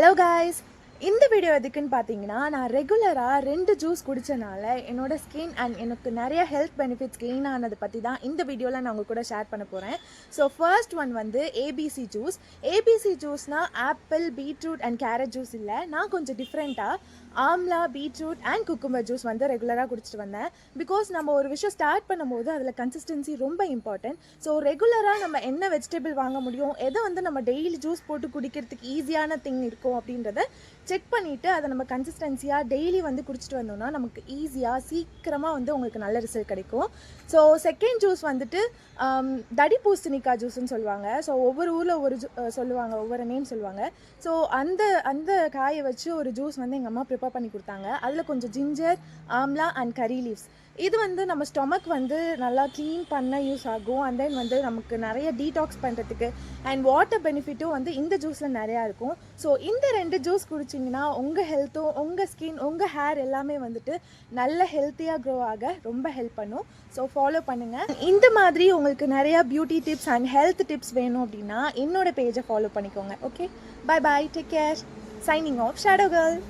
Hello guys, இந்த video எதுக்குன்னு பார்த்தீங்கன்னா நான் ரெகுலராக 2 ஜூஸ் குடித்தனால என்னோட ஸ்கின் அண்ட் எனக்கு நிறைய ஹெல்த் பெனிஃபிட்ஸ் கெயின் ஆனதை பற்றி தான் இந்த வீடியோவில் நான் உங்கள் கூட ஷேர் பண்ண போகிறேன். ஸோ ஃபர்ஸ்ட் ஒன் வந்து ஏபிசி ஜூஸ். ஏபிசி ஜூஸ்னால் apple, beetroot and carrot juice இல்லை. நான் கொஞ்சம் டிஃப்ரெண்ட்டாக amla, beetroot and cucumber juice வந்து ரெகுலராக குடிச்சிட்டு வந்தேன். பிகாஸ் நம்ம ஒரு விஷயம் ஸ்டார்ட் பண்ணும்போது அதில் கன்சிஸ்டன்சி ரொம்ப இம்பார்ட்டன்ட். ஸோ ரெகுலராக நம்ம என்ன வெஜிடபிள் வாங்க முடியும், எதை வந்து நம்ம டெய்லி ஜூஸ் போட்டு குடிக்கிறதுக்கு ஈஸியான திங் இருக்கும் அப்படின்றத செக் பண்ணிவிட்டு அதை நம்ம கன்சிஸ்டன்சியாக டெய்லி வந்து குடிச்சிட்டு வந்தோம்னா நமக்கு ஈஸியாக சீக்கிரமாக வந்து உங்களுக்கு நல்ல ரிசல்ட் கிடைக்கும். ஸோ செகண்ட் ஜூஸ் வந்துட்டு தடி பூசணிக்காய் ஜூஸ்ன்னு சொல்லுவாங்க. ஸோ ஒவ்வொரு ஊரில் ஒவ்வொரு சொல்லுவாங்க, ஒவ்வொரு நேம் சொல்லுவாங்க. ஸோ அந்த காயை வச்சு ஒரு ஜூஸ் வந்து எங்கள் அம்மா ப்ரிப்பேர் பண்ணி கொடுத்தாங்க. அதில் கொஞ்சம் ginger, amla and curry leaves. இது வந்து நம்ம ஸ்டொமக் வந்து நல்லா க்ளீன் பண்ண யூஸ் ஆகும். அண்ட் தென் வந்து நமக்கு நிறைய டீடாக்ஸ் பண்ணுறதுக்கு அண்ட் வாட்டர் பெனிஃபிட்டும் வந்து இந்த ஜூஸில் நிறையா இருக்கும். ஸோ இந்த 2 ஜூஸ் குடிச்சிங்கன்னா உங்கள் ஹெல்த்தும், உங்கள் ஸ்கின், உங்கள் ஹேர் எல்லாமே வந்துட்டு நல்ல ஹெல்த்தியாக க்ரோ ஆக ரொம்ப ஹெல்ப் பண்ணும். ஸோ ஃபாலோ பண்ணுங்கள். இந்த மாதிரி உங்களுக்கு நிறையா beauty tips and health tips வேணும் அப்படின்னா என்னோட பேஜை ஃபாலோ பண்ணிக்கோங்க. Okay, bye bye, take care. Signing off, shadow girl.